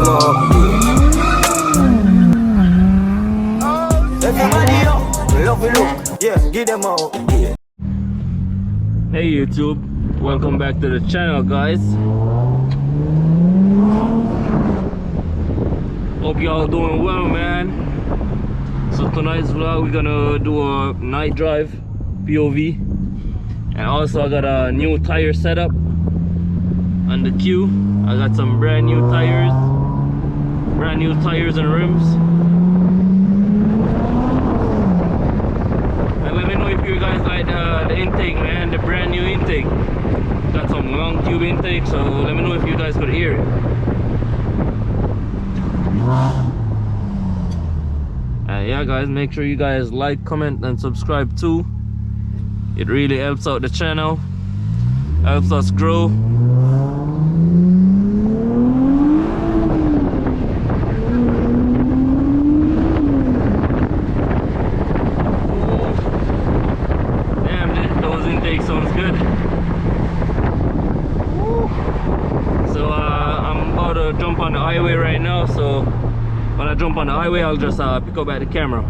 more. Everybody up, love you look, yeah, give them all. Yeah. Hey YouTube, welcome back to the channel, guys. Hope y'all doing well, man. So tonight's vlog, we're gonna do a night drive POV, and also I got a new tire setup on the Q. I got some brand new tires and rims. And let me know if you guys like the intake, man, the brand new intake. Got some long tube intake, so let me know if you guys could hear it. Yeah guys, make sure you guys like, comment and subscribe too. It really helps out the channel, helps us grow. Damn, those intakes sounds good. So I'm about to jump on the highway right now, so when I jump on the highway, I'll just pick up at the camera.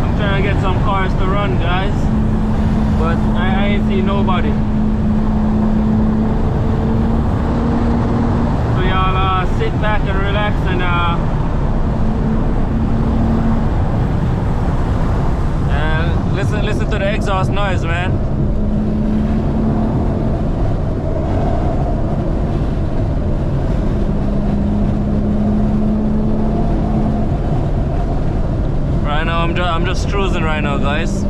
I'm trying to get some cars to run, guys, but I ain't see nobody. Sit back and relax and listen to the exhaust noise, man. Right now I'm just cruising right now, guys.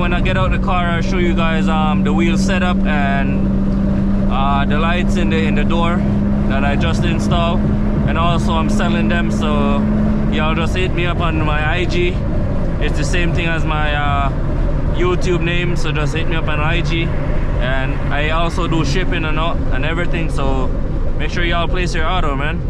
When I get out the car, I'll show you guys the wheel setup and the lights in the door that I just installed, and also I'm selling them, so y'all just hit me up on my IG. It's the same thing as my YouTube name, so just hit me up on IG. And I also do shipping and everything, so make sure y'all place your order, man.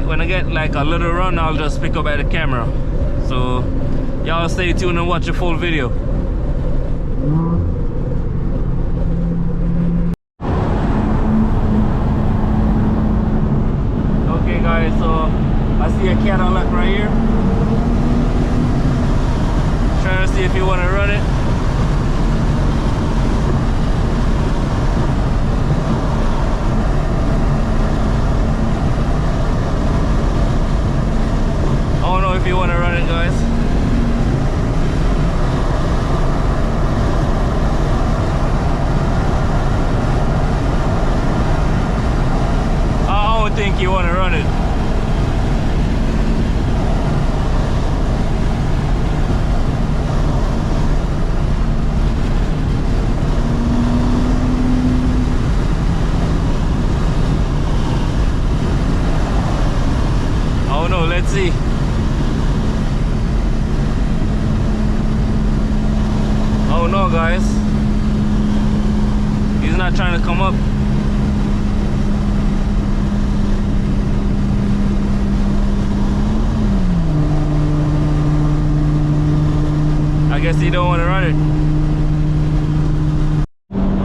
When I get like a little run, I'll just pick up at the camera. So y'all stay tuned and watch the full video. Okay guys, so I see a Cadillac right here. Trying to see if you want to run it. If you want to run it, guys. I don't think you want to run it. Oh no, let's see. Oh no, guys, he's not trying to come up. I guess he don't want to run it.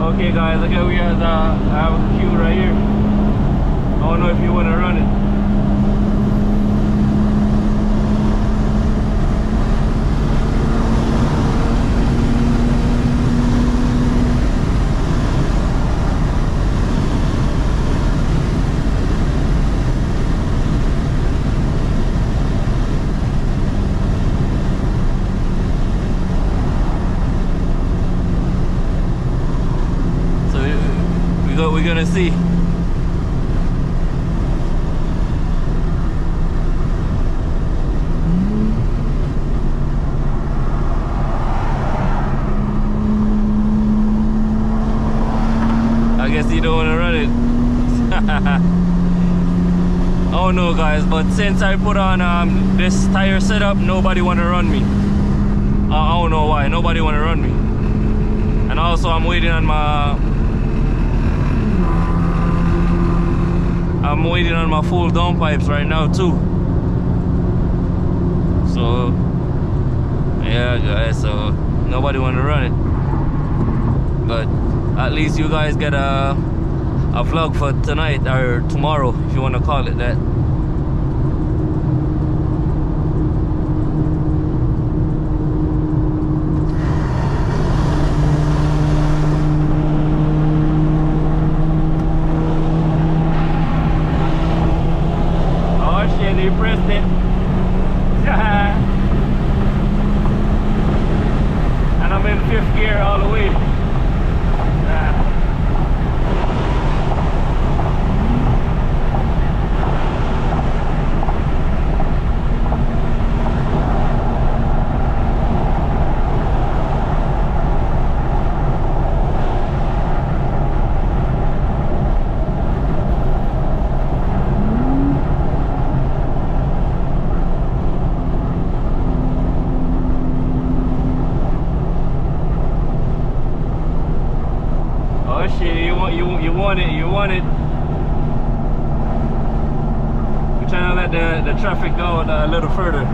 Okay guys, okay, we have I have a queue right here. I don't know if you want to run it. We're gonna see. don't know, guys, but since I put on this tire setup, nobody want to run me. I don't know why. Nobody want to run me. And also, I'm waiting on my full down pipes right now too. So yeah, guys. So nobody want to run it. But at least you guys get a vlog for tonight or tomorrow, if you want to call it that. Oh shit, he pressed it. And I'm in 5th gear all the way. You want it. We're trying to let the traffic go a little further.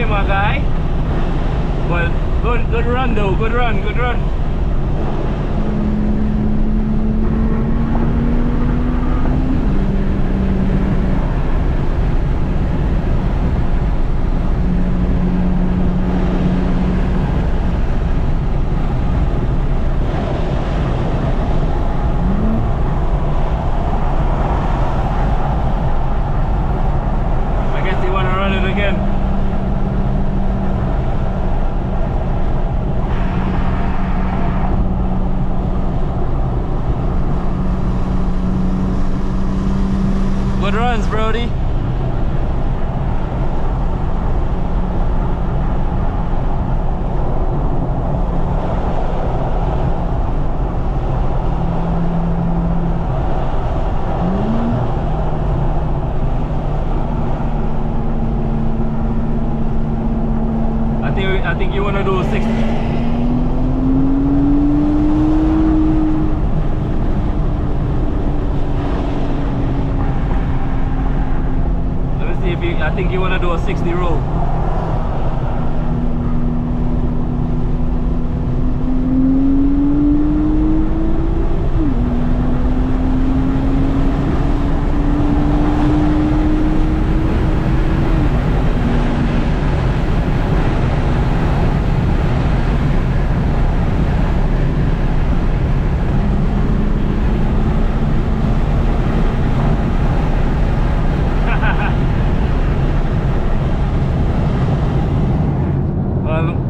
My guy, but good run though, good run. I guess you want to run it again. Good runs, Brody. I think you want to do 60. I think you want to do a 60 roll.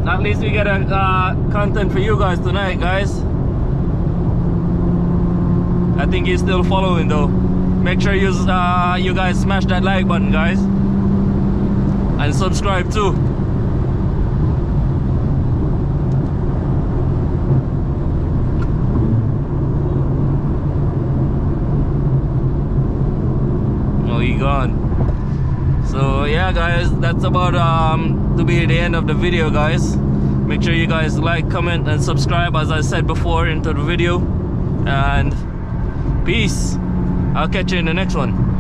At least we get a content for you guys tonight, guys. I think he's still following though. Make sure you guys smash that like button, guys, and subscribe too. Oh, he gone. So yeah, guys, that's about to be the end of the video, guys. Make sure you guys like, comment, and subscribe, as I said before, into the video. And peace. I'll catch you in the next one.